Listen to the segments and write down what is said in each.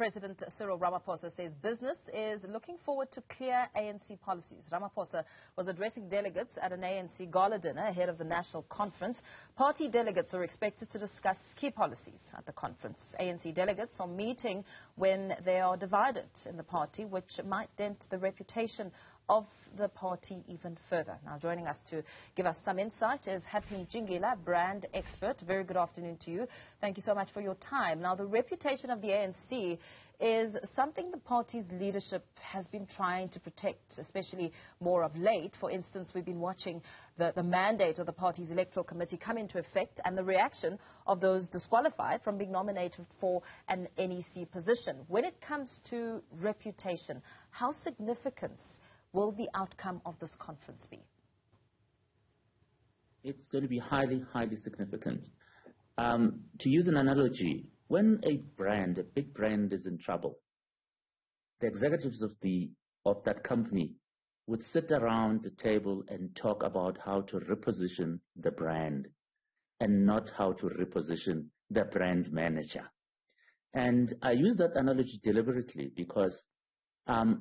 President Cyril Ramaphosa says business is looking forward to clear ANC policies. Ramaphosa was addressing delegates at an ANC gala dinner ahead of the national conference. Party delegates are expected to discuss key policies at the conference. ANC delegates are meeting when they are divided in the party, which might dent the reputation of the party even further. Now, joining us to give us some insight is Happy Ntshingila, brand expert. Very good afternoon to you. Thank you so much for your time. Now, the reputation of the ANC is something the party's leadership has been trying to protect, especially more of late. For instance, we've been watching the mandate of the party's electoral committee come into effect and the reaction of those disqualified from being nominated for an NEC position. When it comes to reputation, how significant will the outcome of this conference be? It's going to be highly, highly significant. To use an analogy, when a big brand is in trouble, the executives of that company would sit around the table and talk about how to reposition the brand and not how to reposition the brand manager. And I use that analogy deliberately because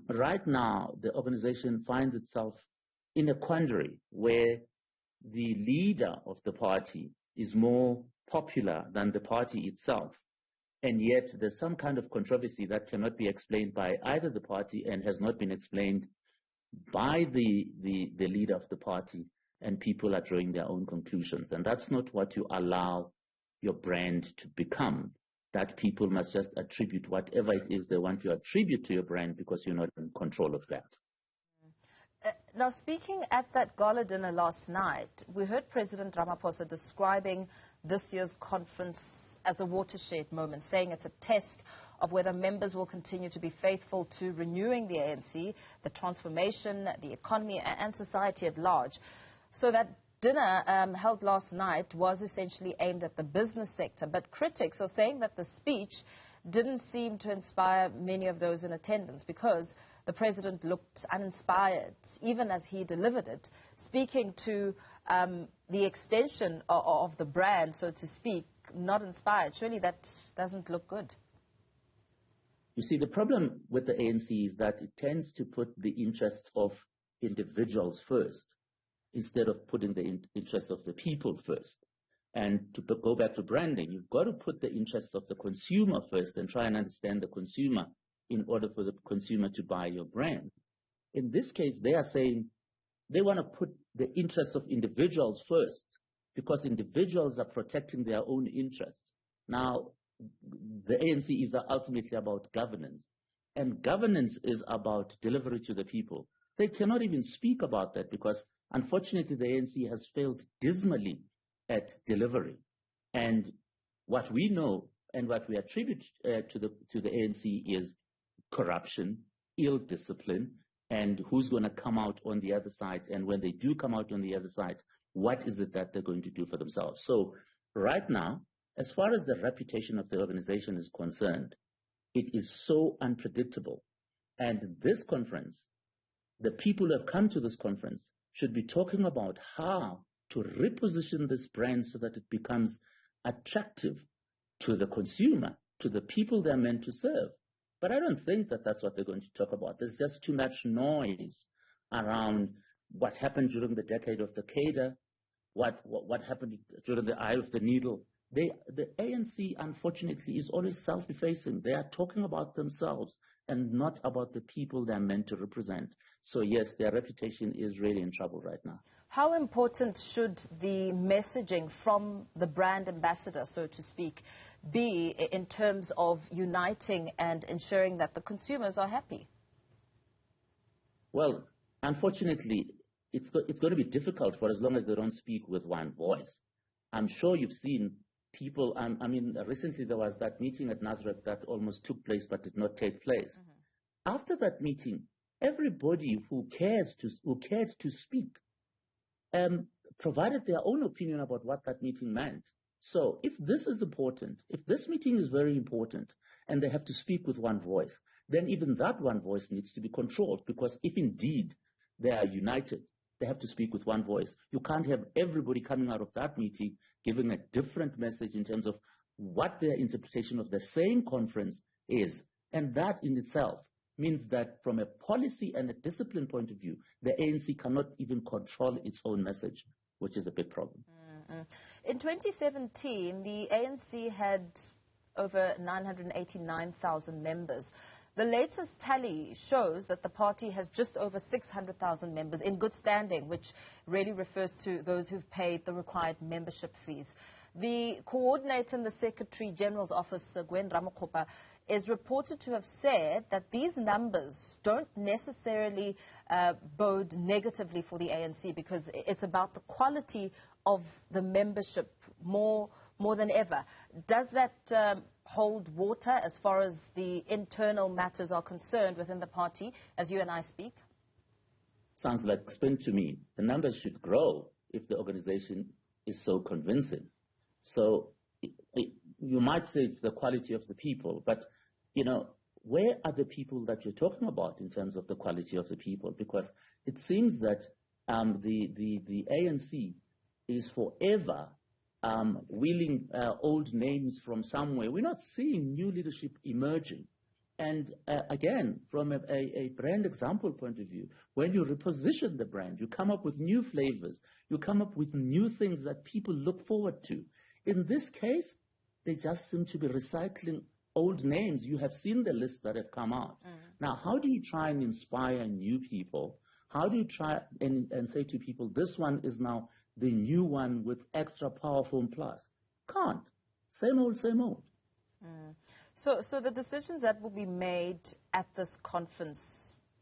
right now, the organization finds itself in a quandary where the leader of the party is more popular than the party itself. And yet there's some kind of controversy that cannot be explained by either the party and has not been explained by the leader of the party, and people are drawing their own conclusions. And that's not what you allow your brand to become. That people must just attribute whatever it is they want to attribute to your brand because you're not in control of that. Now, speaking at that gala dinner last night, we heard President Ramaphosa describing this year's conference as a watershed moment, saying it's a test of whether members will continue to be faithful to renewing the ANC, the transformation, the economy and society at large. So that dinner held last night was essentially aimed at the business sector, but critics are saying that the speech didn't seem to inspire many of those in attendance because the president looked uninspired, even as he delivered it, speaking to the extension of the brand, so to speak, not inspired. Surely that doesn't look good. You see, the problem with the ANC is that it tends to put the interests of individuals first, instead of putting the interests of the people first. And to go back to branding, you've got to put the interests of the consumer first and try and understand the consumer in order for the consumer to buy your brand. In this case, they are saying they want to put the interests of individuals first because individuals are protecting their own interests. Now, the ANC is ultimately about governance, and governance is about delivery to the people. They cannot even speak about that because unfortunately, the ANC has failed dismally at delivery. And what we know and what we attribute to the ANC is corruption, ill discipline, and who's going to come out on the other side. And when they do come out on the other side, what is it that they're going to do for themselves? So right now, as far as the reputation of the organization is concerned, it is so unpredictable. And this conference, the people who have come to this conference should be talking about how to reposition this brand so that it becomes attractive to the consumer, to the people they're meant to serve. But I don't think that that's what they're going to talk about. There's just too much noise around what happened during the decade of the Kader, what happened during the eye of the needle. The ANC, unfortunately, is always self-effacing. They are talking about themselves and not about the people they're meant to represent. So, yes, their reputation is really in trouble right now. How important should the messaging from the brand ambassador, so to speak, be in terms of uniting and ensuring that the consumers are happy? Well, unfortunately, it's going to be difficult for as long as they don't speak with one voice. I'm sure you've seen people, I mean, recently there was that meeting at Newzroom that almost took place but did not take place. Mm-hmm. After that meeting, everybody who cared to speak provided their own opinion about what that meeting meant. So if this is important, if this meeting is very important and they have to speak with one voice, then even that one voice needs to be controlled, because if indeed they are united, they have to speak with one voice. You can't have everybody coming out of that meeting giving a different message in terms of what their interpretation of the same conference is And that in itself means that from a policy and a discipline point of view, the ANC cannot even control its own message, which is a big problem. In 2017, the ANC had over 989,000 members. The latest tally shows that the party has just over 600,000 members in good standing, which really refers to those who've paid the required membership fees. The coordinator in the Secretary General's office, Gwen Ramaphosa, is reported to have said that these numbers don't necessarily bode negatively for the ANC because it's about the quality of the membership more than ever. Does that hold water as far as the internal matters are concerned within the party as you and I speak? Sounds like spin to me. The numbers should grow if the organization is so convincing. So you might say it's the quality of the people, but, you know, where are the people that you're talking about in terms of the quality of the people? Because it seems that the ANC is forever wheeling old names from somewhere. We're not seeing new leadership emerging. And again, from a brand example point of view, when you reposition the brand, you come up with new flavors, you come up with new things that people look forward to. In this case, they just seem to be recycling old names. You have seen the list that have come out. Now, how do you try and inspire new people? How do you try and say to people, this one is now the new one with extra powerful plus? Can't. Same old, same old. So the decisions that will be made at this conference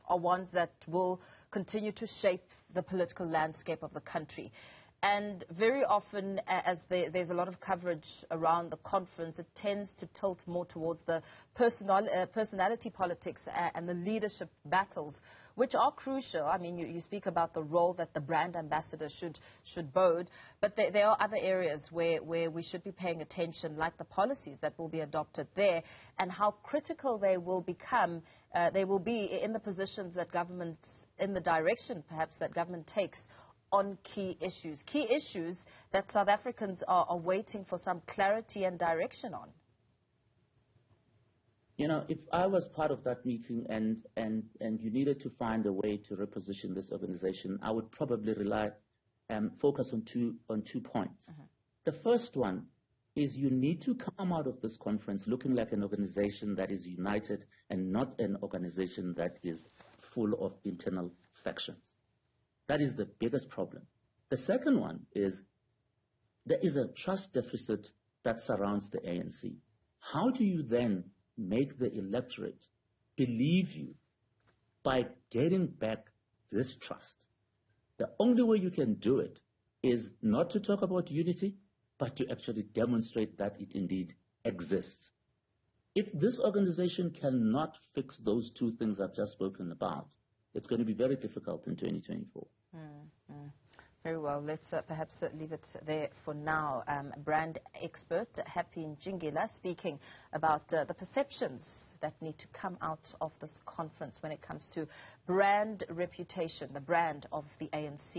are ones that will continue to shape the political landscape of the country. And very often, as there's a lot of coverage around the conference, it tends to tilt more towards the personality politics and the leadership battles, which are crucial. I mean, you speak about the role that the brand ambassador should bode, but there are other areas where we should be paying attention, like the policies that will be adopted there and how critical they will become. They will be in the positions that government, in the direction perhaps that government takes on key issues that South Africans are waiting for some clarity and direction on. You know, if I was part of that meeting and you needed to find a way to reposition this organization, I would probably focus on two points. The first one is you need to come out of this conference looking like an organization that is united and not an organization that is full of internal factions. That is the biggest problem. The second one is there is a trust deficit that surrounds the ANC. How do you then make the electorate believe you by getting back this trust? The only way you can do it is not to talk about unity, but to actually demonstrate that it indeed exists. If this organization cannot fix those two things I've just spoken about, it's going to be very difficult in 2024. Very well. Let's perhaps leave it there for now. Brand expert Happy Ntshingila speaking about the perceptions that need to come out of this conference when it comes to brand reputation, the brand of the ANC.